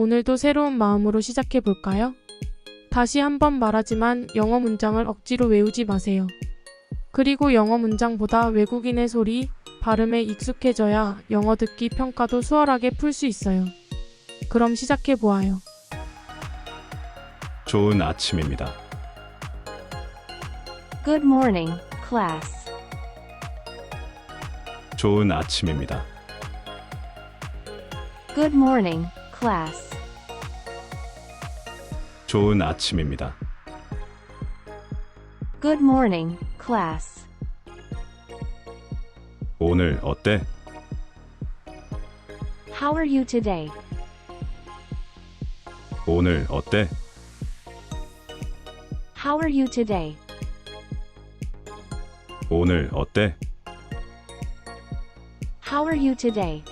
오늘도 새로운 마음으로 시작해 볼까요? 다시 한번 말하지만 영어 문장을 억지로 외우지 마세요. 그리고 영어 문장보다 외국인의 소리, 발음에 익숙해져야 영어 듣기 평가도 수월하게 풀 수 있어요. 그럼 시작해 보아요. 좋은 아침입니다. Good morning, class. 좋은 아침입니다. Good morning, class. 좋은 아침입니다. Good morning, class. 오늘 어때? How are you today? 오늘 어때? How are you today? 오늘 어때? How are you today?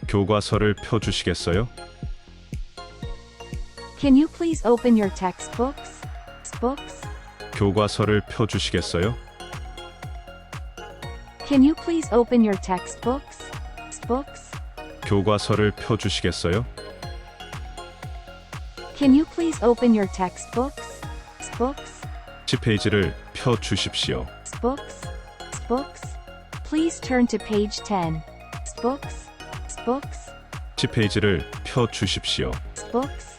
교과서를 펴주시겠어요? Can you please open your textbooks? Books? 교과서를 펴주시겠어요? Can you please open your textbooks? Books? 교과서를 펴주시겠어요? Can you please open your textbooks? Books? 10페이지를 펴주십시오. Books? Books? Please turn to page 10. Books? Books? 10페이지를 펴주십시오. Books?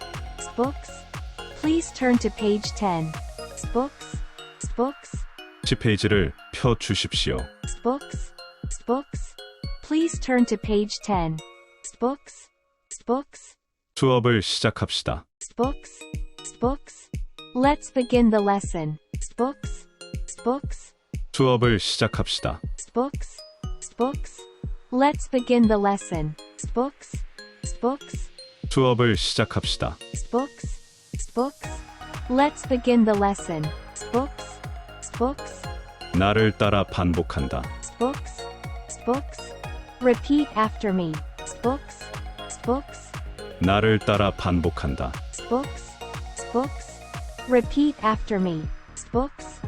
Books? Please turn to page 10. Books? Books? 10페이지를 펴주십시오. Books? Books? Please turn to page 10. Books? Books? 수업을 시작합시다. Books? Books? Let's begin the lesson. Books? Books? 수업을 시작합시다. Books? Books? Let's begin the lesson. Books? Books? 수업을 시작합시다. Books? Books? Let's begin the lesson. Books? Books? 나를 따라 반복한다. Books? Books? Repeat after me. Books? Books? 나를 따라 반복한다. Books? Books? Repeat after me. Books?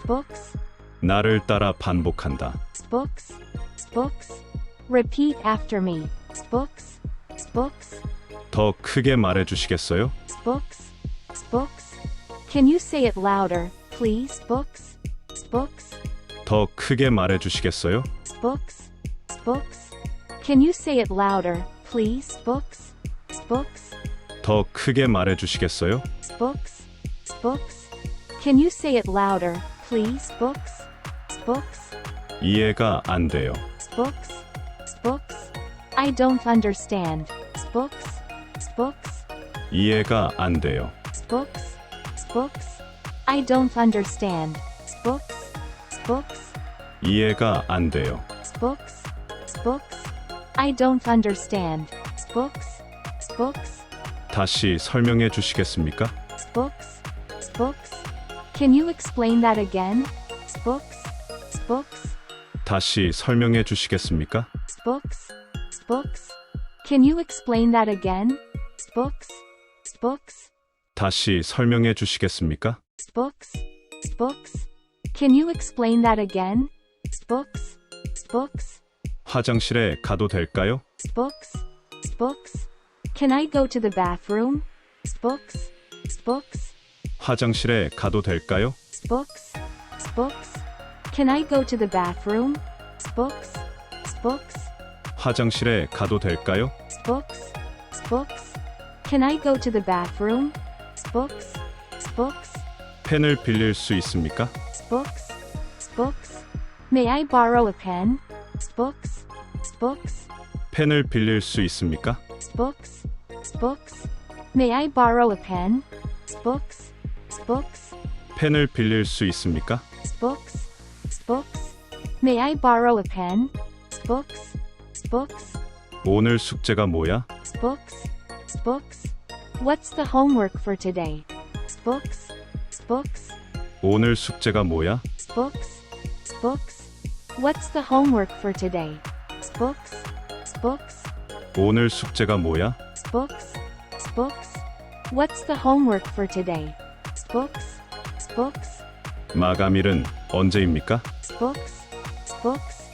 Books? 나를 따라 반복한다. Books? Books? Repeat after me. Books? Books? 더 크게 말해 주시겠어요? Books? Books? Can you say it louder, please? Books? Books? 더 크게 말해 주시겠어요? Books? Books? Can you say it louder, please? Books? Books? 더 크게 말해 주시겠어요? Books? Books? Can you say it louder, please? Books? Books? 이해가 안 돼요. Books? Books? I don't understand. Books? Books? 이해가 안 돼요. Books? Books? I don't understand. Books? Books? 이해가 안 돼요. Books? Books? I don't understand. Books? Books? 다시 설명해 주시겠습니까? Books? Books? Can you explain that again? Books? Books? 다시 설명해 주시겠습니까? Books? Books? Can you explain that again? Books? Books? 다시 설명해 주시겠습니까? Books? Books? Can you explain that again? Books? Books? 화장실에 가도 될까요? Books? Books? Can I go to the bathroom? Books? Books? 화장실에 가도 될까요? Books? Books? Can I go to the bathroom? Books? Books? 화장실에 가도 될까요? Books? Books? Can I go to the bathroom? Books? Books? 펜을 빌릴 수 있습니까? Books? Books? May I borrow a pen? Books? Books? 펜을 빌릴 수 있습니까? Books? Books? May I borrow a pen? Books? Books? 펜을 빌릴 수 있습니까? Books? Books? May I borrow a pen? Books? Books? 오늘 숙제가 뭐야? Books? Books? What's the homework for today? Books? Books? 오늘 숙제가 뭐야? Books? Books? What's the homework for today? Books? Books? 오늘 숙제가 뭐야? Books? Books? What's the homework for today? Books? Books? 마감일은 언제입니까? Books? Books?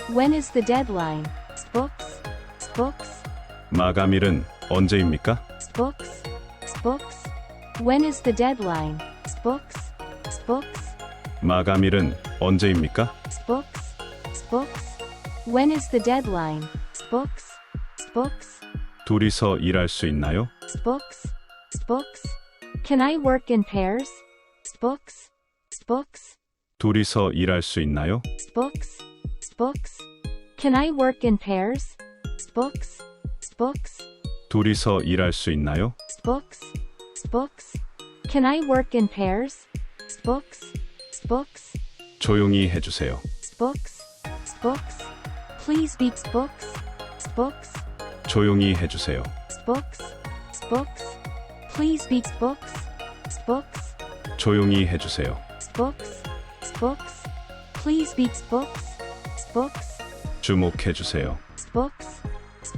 When is the deadline? Books? Books? 마감일은 언제입니까? Books. Books. When is the deadline? Books. Books. 마감일은 언제입니까? Books. Books. When is the deadline? Books. Books. 둘이서 일할 수 있나요? Books. Books. Can I work in pairs? Books. Books. 둘이서 일할 수 있나요? Books. Books. Can I work in pairs? Books. Books. 둘이서 일할 수 있나요? Books. Books. Can I work in pairs? Books. Books. 조용히 해주세요. Books. Books. Please be books. Books. 조용히 해주세요. Books. Books. Please be books. Books. 조용히 해주세요. Books. Books. Please be books. Books. 주목해주세요. Books.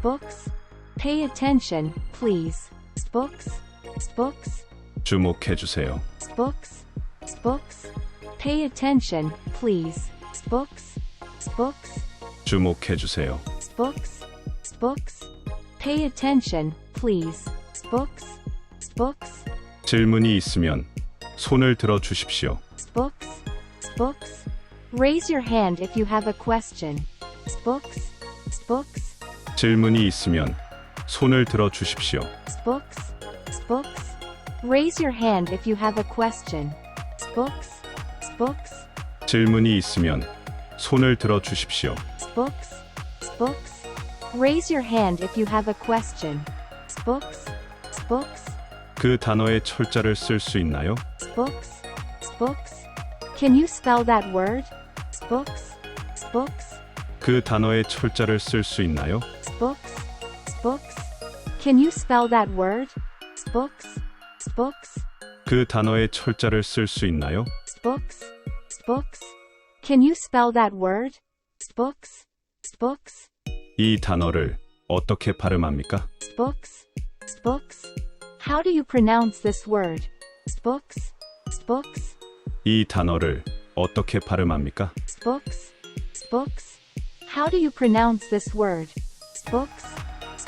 Books. Pay attention, please. Books. Books. 주목해주세요. Books. Books. Pay attention, please. Books. Books. 주목해주세요. Books. Books. Pay attention, please. Books. Books. 질문이 있으면 손을 들어 주십시오. Books. Books. Raise your hand if you have a question. Books. Books. 질문이 있으면 손을 들어 주십시오. Books. Books. Raise your hand if you have a question. Books. Books. 질문이 있으면 손을 들어 주십시오. Books. Books. Raise your hand if you have a question. Books. Books. 그 단어의 철자를 쓸 수 있나요? Books. Books. Can you spell that word? Books. Books. 그 단어의 철자를 쓸 수 있나요? Books. Books. Can you spell that word? Books. Books. 그 단어의 철자를 쓸 수 있나요? Books. Books. Can you spell that word? Books. Books. 이 단어를 어떻게 발음합니까? Books. Books. How do you pronounce this word? Books. Books. 이 단어를 어떻게 발음합니까? Books. Books. How do you pronounce this word? Books.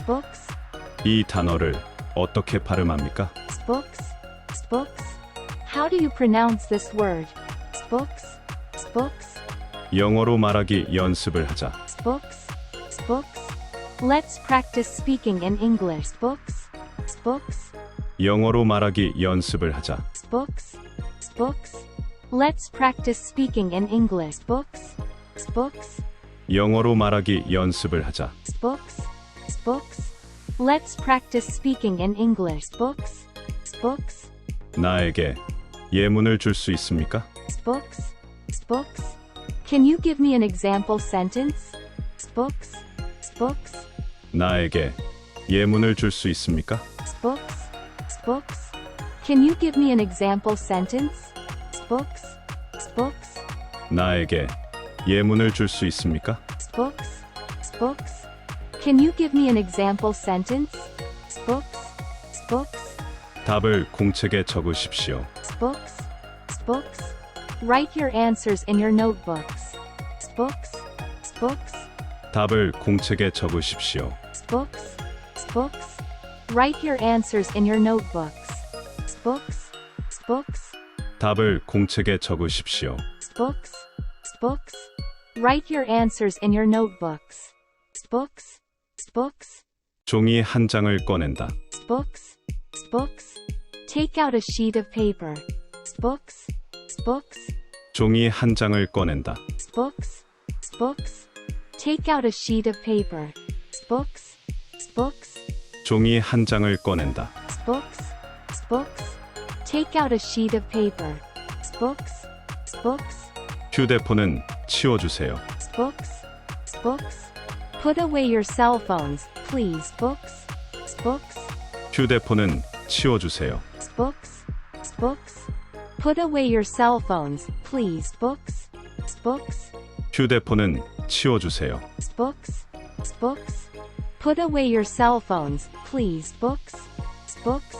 Books. 이 단어를 어떻게 발음합니까? Books. Books. How do you pronounce this word? Books. Books. 영어로 말하기 연습을 하자. Books. Books. Let's practice speaking in English. Books. Books. 영어로 말하기 연습을 하자. Books. Books. Let's practice speaking in English. Books. Books. 영어로 말하기 연습을 하자. Books. Books. Let's practice speaking in English. Books. Books. 나에게 예문을 줄 수 있습니까? Books. Books. Can you give me an example sentence? Books. Books. 나에게 예문을 줄 수 있습니까? Books. Books. Can you give me an example sentence? Books. Books. 나에게 예문을 줄 수 있습니까? Books. Books. Can you give me an example sentence? Books. Books. 답을 공책에 적으십시오. Books. Books. Write your answers in your notebooks. Books. Books. 답을 공책에 적으십시오. Books. Books. Write your answers in your notebooks. Books. Books. 답을 공책에 적으십시오. Books. Books. Write your answers in your notebooks. Books. Books. 종이 한 장을 꺼낸다. Books. Books. Take out a sheet of paper. Books. Books. 종이 한 장을 꺼낸다. Books. Books. Take out a sheet of paper. Books. Books. 종이 한 장을 꺼낸다. Books. Books. Take out a sheet of paper. Books. Books. 휴대폰은 치워주세요. Books. Books. Put away your cell phones, please. Books. Books. 휴대폰은 치워주세요. Books. Books. Put away your cell phones, please. Books. Books. 휴대폰은 치워주세요. Books. Books. Put away your cell phones, please. Books. Books.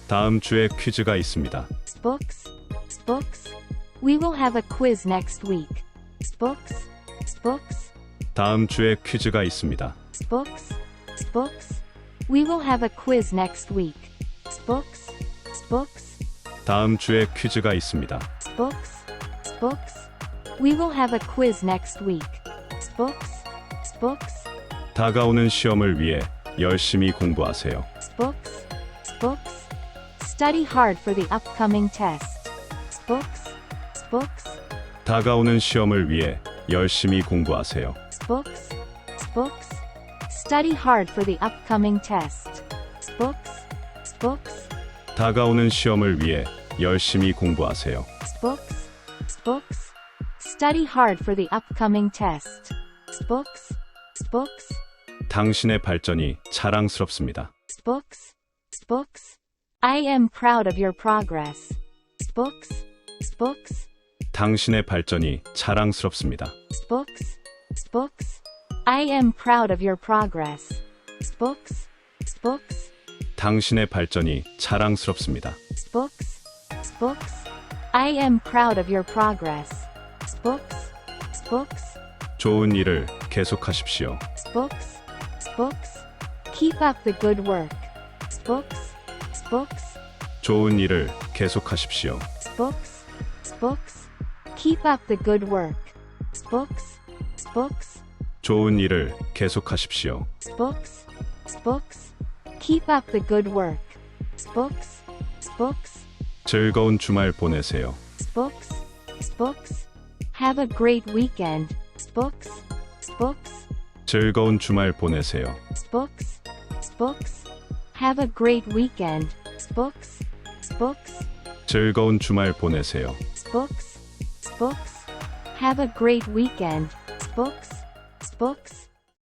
다음 주에 퀴즈가 있습니다. Books. Books. We will have a quiz next week. Books. Books. 다음 주에 퀴즈가 있습니다. Books. Books. We will have a quiz next week. Books, books, 다음 주에 퀴즈가 있습니다. books, books. We will have a quiz next week. Books, books, 다가오는 시험을 위해 열심히 공부하세요. books, books. Study hard for the upcoming test. Books, books, 다가오는 시험을 위해 열심히 공부하세요. books, books. Study hard for the upcoming test. Books, books, 다가오는 시험을 위해 열심히 공부하세요. books, books. Study hard for the upcoming test. Books, books, 당신의 발전이 자랑스럽습니다. books, books. I am proud of your progress. Books, books, 당신의 발전이 자랑스럽습니다. books, books. I am proud of your progress. Books, books, 당신의 발전이 자랑스럽습니다. books, books. I am proud of your progress. Books, books, 좋은 일을 계속하십시오. books, books. Keep up the good work. Books, books, 좋은 일을 계속하십시오. books, books. Keep up the good work. Books, books, 좋은 일을 계속하십시오. books, books. Keep up the good work. Books, books, 즐거운 주말 보내세요. books, books. Have a great weekend. Books, books, 즐거운 주말 보내세요. books, books. Have a great weekend. Books, books, 즐거운 주말 보내세요. books, books. Have a great weekend. Books, books.